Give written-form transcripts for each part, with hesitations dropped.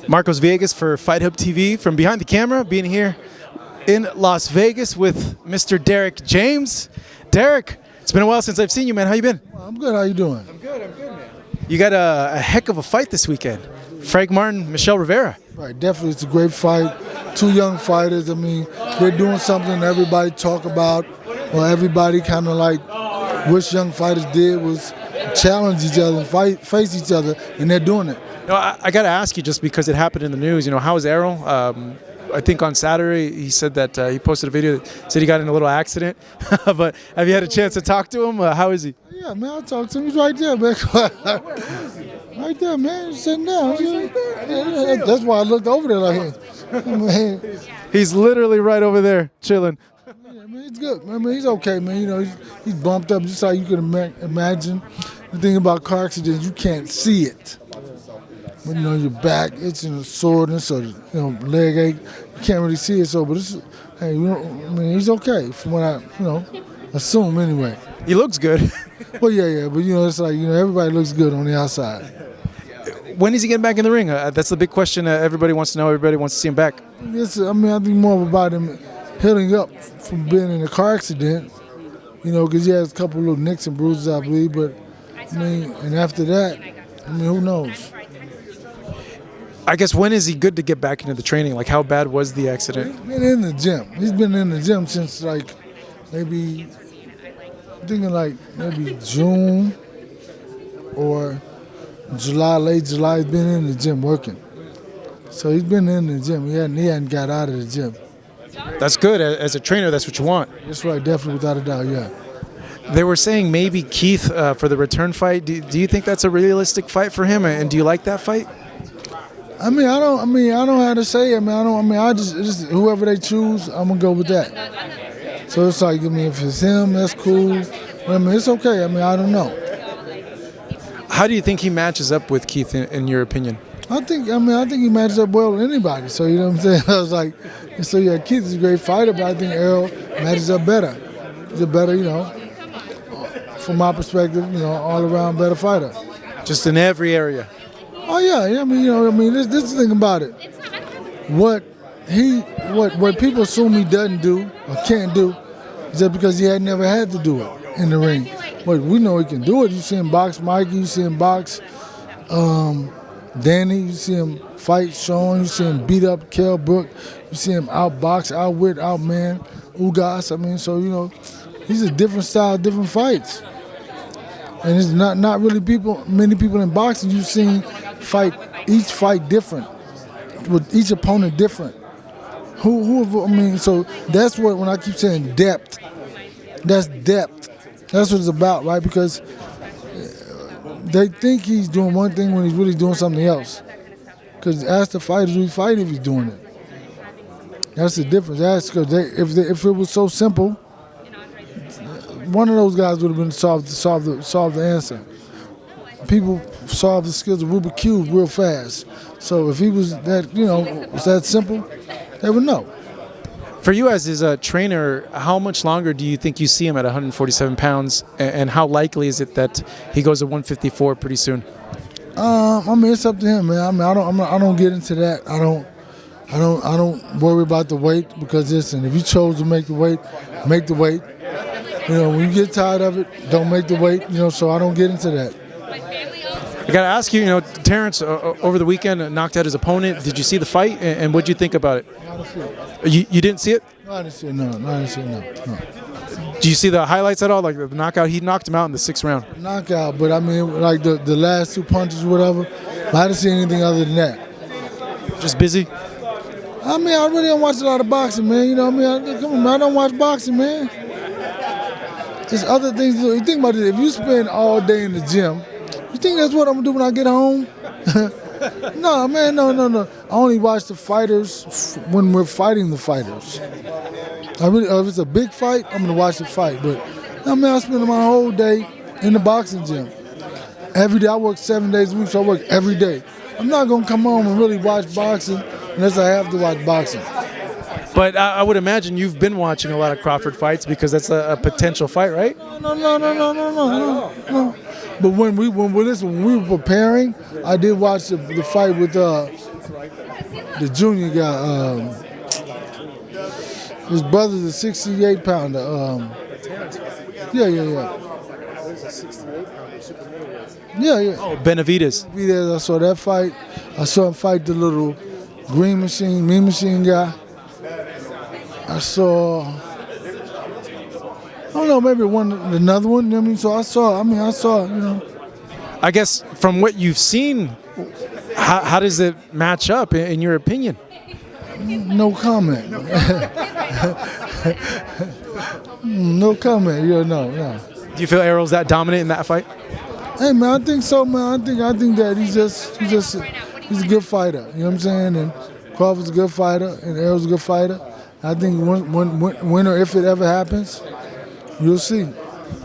Marcos Villegas for Fight Hub TV from behind the camera, being here in Las Vegas with Mr. Derrick James. Derrick, it's been a while since I've seen you, man. How you been? I'm good. How you doing? I'm good, man. You got a heck of a fight this weekend. Frank Martin, Michelle Rivera. Right, definitely. It's a great fight. Two young fighters. I mean, they're doing something everybody talk about, or everybody kind of like wish young fighters did was challenge each other and face each other, and they're doing it. No, I got to ask you, just because it happened in the news, how is Errol? I think on Saturday he said that he posted a video that said he got in a little accident. But have you had a chance to talk to him? How is he? Yeah, man, I talked to him. He's right there, man. Right there, man. He's sitting down. Yeah, that's why I looked over there like him. He's literally right over there, chilling. Yeah, man, he's good. I mean, he's okay, man. He's bumped up just like you can imagine. The thing about car accidents, you can't see it. But your back itching, soreness, or leg ache, you can't really see it. So, but it's, hey, he's okay from what I assume anyway. He looks good. Well, yeah, but it's like everybody looks good on the outside. When is he getting back in the ring? That's the big question. Everybody wants to know. Everybody wants to see him back. I think more about him healing up from being in a car accident. Because he has a couple of little nicks and bruises, I believe. But and after that, who knows? I guess when is he good to get back into the training? Like, how bad was the accident? He's been in the gym. He's been in the gym since maybe June or July, late July. He's been in the gym working. So he's been in the gym. He hadn't got out of the gym. That's good. As a trainer, that's what you want. That's right, definitely, without a doubt, yeah. They were saying maybe Keith for the return fight. Do you think that's a realistic fight for him? And do you like that fight? I don't have to say it, man. I just whoever they choose, I'm gonna go with that. So it's like, if it's him, that's cool. It's okay. I don't know. How do you think he matches up with Keith, in your opinion? I think he matches up well with anybody. So you know what I'm saying? I was like, so yeah, Keith is a great fighter, but I think Errol matches up better. He's a better, from my perspective, all around better fighter. Just in every area. Oh yeah. This is the thing about it. What people assume he doesn't do or can't do is that because he had never had to do it in the ring. But we know he can do it. You see him box Mikey, you see him box Danny, you see him fight Sean, you see him beat up Kell Brook, you see him outbox, outwit, outman Ugas. So he's a different style, different fights. And it's not really many people in boxing you've seen each fight different, with each opponent different. So that's what, when I keep saying depth, that's depth. That's what it's about, right? Because they think he's doing one thing when he's really doing something else. Because ask the fighters who fight if he's doing it. That's the difference. Because if it was so simple, one of those guys would have been solved the answer. People solve the skills of Rubik's Cube real fast. So if he was that, was that simple, they would know. For you as his trainer, how much longer do you think you see him at 147 pounds, and how likely is it that he goes to 154 pretty soon? It's up to him, man. I don't get into that. I don't worry about the weight, because listen, if you chose to make the weight, make the weight. When you get tired of it, don't make the weight. So I don't get into that. I got to ask you, Terence over the weekend knocked out his opponent. Did you see the fight, and what did you think about it? I didn't see it. You didn't see it? No, I didn't see it. No, I didn't see it. No. Do you see the highlights at all? Like the knockout, he knocked him out in the 6th round. Knockout, but like the last 2 punches or whatever, I didn't see anything other than that. Just busy? I really don't watch a lot of boxing, man. Come on, man, I don't watch boxing, man. There's other things to do. You think about it, if you spend all day in the gym, you think that's what I'm gonna do when I get home? No, man, no. I only watch the fighters when we're fighting the fighters. If it's a big fight, I'm gonna watch the fight. But I spend my whole day in the boxing gym. Every day, I work 7 days a week, so I work every day. I'm not gonna come home and really watch boxing unless I have to watch boxing. But I would imagine you've been watching a lot of Crawford fights, because that's a potential fight, right? No. But when we were preparing, I did watch the fight with the junior guy. His brother's a 68 pounder. Yeah. Yeah. Oh, Benavides. I saw that fight. I saw him fight the little mean machine guy. I saw, I don't know, maybe another one. I mean, so I saw, you know. I guess from what you've seen, how does it match up in your opinion? No comment. No comment. Yeah, no. Do you feel Errol's that dominant in that fight? Hey man, I think so, man. I think that he's a good fighter. You know what I'm saying? And Crawford's a good fighter, and Errol's a good fighter. I think when or if it ever happens, you'll see.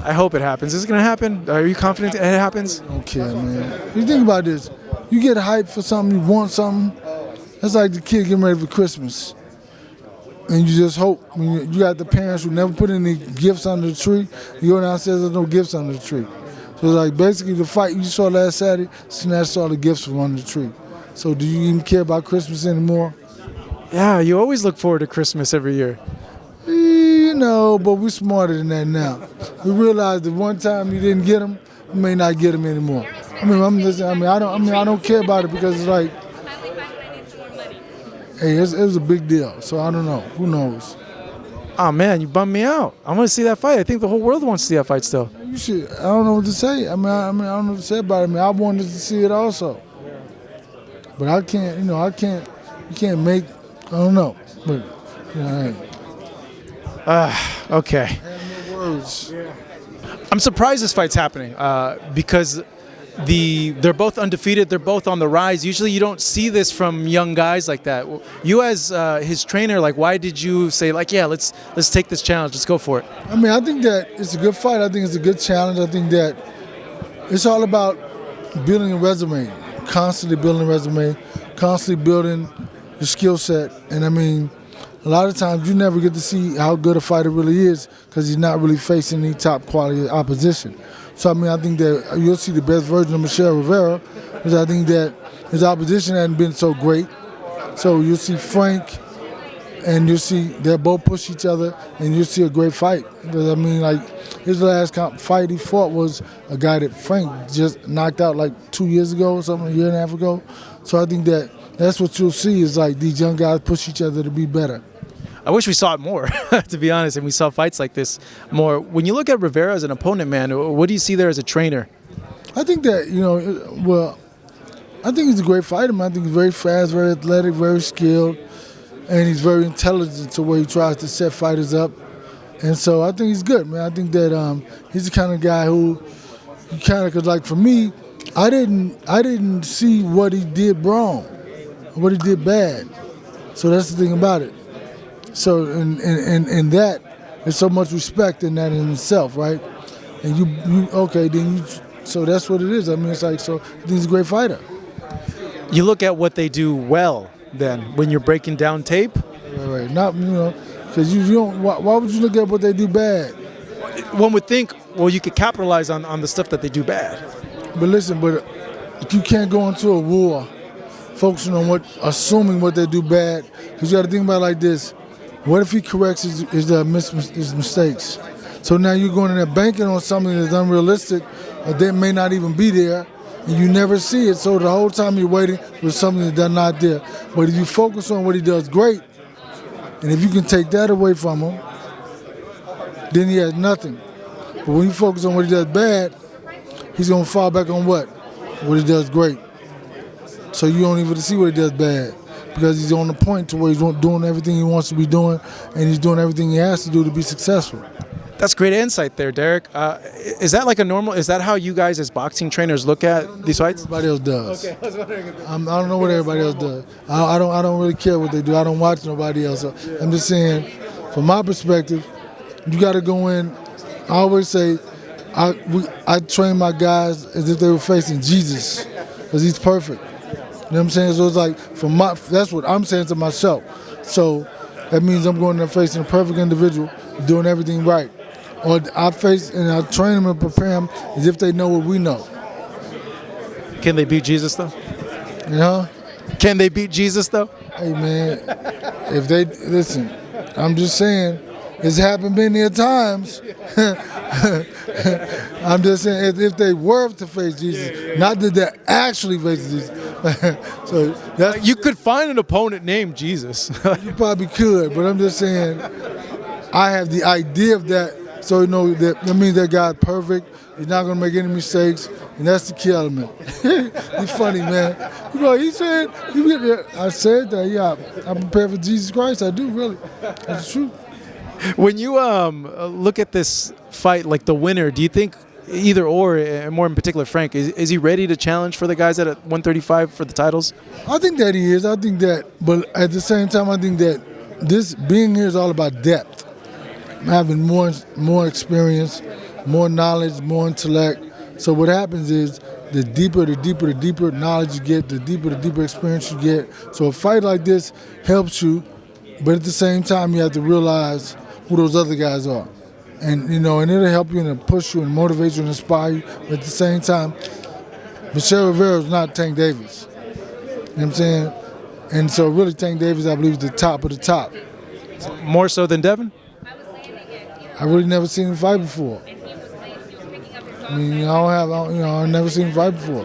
I hope it happens. Is it going to happen? Are you confident it happens? I don't care, man. You think about this. You get hyped for something, you want something. That's like the kid getting ready for Christmas. And you just hope. I mean, you got the parents who never put any gifts under the tree. You go downstairs, there's no gifts under the tree. So it's like basically the fight you saw last Saturday snatched all the gifts from under the tree. So do you even care about Christmas anymore? Yeah, you always look forward to Christmas every year. You know, but we're smarter than that now. We realize that one time you didn't get them, you may not get them anymore. I don't care about it because it's like, hey, it was a big deal. So I don't know. Who knows? Oh man, you bummed me out. I want to see that fight. I think the whole world wants to see that fight still. You should. I don't know what to say. I don't know what to say about it. I wanted to see it also. But I can't. You can't make. I don't know. But Okay. I have no words. I'm surprised this fight's happening because they're both undefeated. They're both on the rise. Usually you don't see this from young guys like that. You as his trainer, like, why did you say, like, yeah, let's take this challenge. Let's go for it. I mean, I think that it's a good fight. I think it's a good challenge. I think that it's all about building a resume, constantly building a resume, constantly building your skill set. And I mean, a lot of times you never get to see how good a fighter really is because he's not really facing any top quality opposition. So I mean, I think that you'll see the best version of Michelle Rivera because I think that his opposition hasn't been so great. So you'll see Frank and you'll see they'll both push each other and you'll see a great fight. Because I mean, like, his last fight he fought was a guy that Frank just knocked out like 2 years ago or something, a year and a half ago. So I think that that's what you'll see is like these young guys push each other to be better. I wish we saw it more, to be honest, and we saw fights like this more. When you look at Rivera as an opponent, man, what do you see there as a trainer? I think that, I think he's a great fighter, man. I think he's very fast, very athletic, very skilled, and he's very intelligent to where he tries to set fighters up. And so I think he's good, man. I think that he's the kind of guy who you kind of, cause like for me, I didn't see what he did wrong, what he did bad. So that's the thing about it. So in that, there's so much respect in that in itself, right? And so that's what it is. I mean, it's like, so I think he's a great fighter. You look at what they do well, then, when you're breaking down tape? Right. Not, because you don't, why would you look at what they do bad? One would think, well, you could capitalize on the stuff that they do bad. But listen, you can't go into a war focusing on assuming what they do bad, because you got to think about it like this. What if he corrects his mistakes? So now you're going in there banking on something that's unrealistic, or that may not even be there, and you never see it. So the whole time you're waiting for something that's not there. But if you focus on what he does great, and if you can take that away from him, then he has nothing. But when you focus on what he does bad, he's going to fall back on what? What he does great. So you don't even see what he does bad. Because he's on the point to where he's doing everything he wants to be doing, and he's doing everything he has to do to be successful. That's great insight there, Derrick. Is that like is that how you guys as boxing trainers look at these fights? Everybody else does. Okay, I was wondering. I don't know what everybody else does. I don't really care what they do. I don't watch nobody else. I'm just saying, from my perspective, you got to go in. I always say, I train my guys as if they were facing Jesus, because he's perfect. You know what I'm saying? So it's like, that's what I'm saying to myself. So that means I'm going there facing a perfect individual, doing everything right. Or I train them and prepare them as if they know what we know. Can they beat Jesus, though? Yeah. Can they beat Jesus, though? Hey man, if they listen, I'm just saying, it's happened many a times. I'm just saying, if they were to face Jesus, not that they're actually facing Jesus. So that's, You could find an opponent named Jesus. you probably could, but I'm just saying, I have the idea of that, so you know that means that God's perfect. He's not gonna make any mistakes, and that's the key element. He's funny, man. You know, he said, I said that, yeah, I'm prepared for Jesus Christ. I do, really. That's true. When you look at this fight, like the winner, do you think either or, and more in particular Frank, is he ready to challenge for the guys at 135 for the titles? I think that he is. I think that, but at the same time, I think that this being here is all about depth. Having more experience, more knowledge, more intellect. So what happens is the deeper knowledge you get, the deeper experience you get. So a fight like this helps you, but at the same time you have to realize who those other guys are. And you know, and it'll help you and push you and motivate you and inspire you. But at the same time, Michelle Rivera is not Tank Davis. You know what I'm saying? And so really Tank Davis, I believe, is the top of the top. More so than Devin? I really never seen him fight before. I mean, I've never seen him fight before.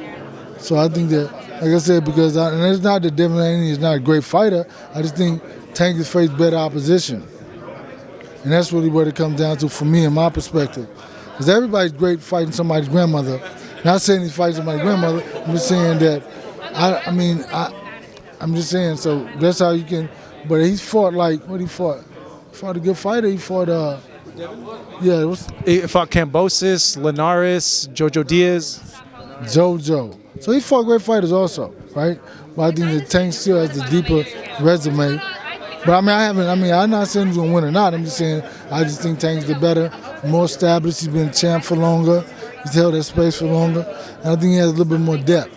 So I think that, like I said, because and it's not that Devin Avanesyan is not a great fighter. I just think Tank has faced better opposition, and that's really what it comes down to for me, in my perspective. Because everybody's great fighting somebody's grandmother. Not saying he's fighting somebody's grandmother. I'm just saying that. I'm just saying. So that's how you can. But he's fought like what he fought. He fought a good fighter. He fought. Yeah, He fought Kambosos, Linares, Jojo Diaz. JoJo. So he fought great fighters also, right? But I think that Tank still has the deeper resume. But I'm not saying he's gonna win or not. I'm just saying I just think Tank's the better, more established. He's been a champ for longer. He's held that space for longer. And I think he has a little bit more depth.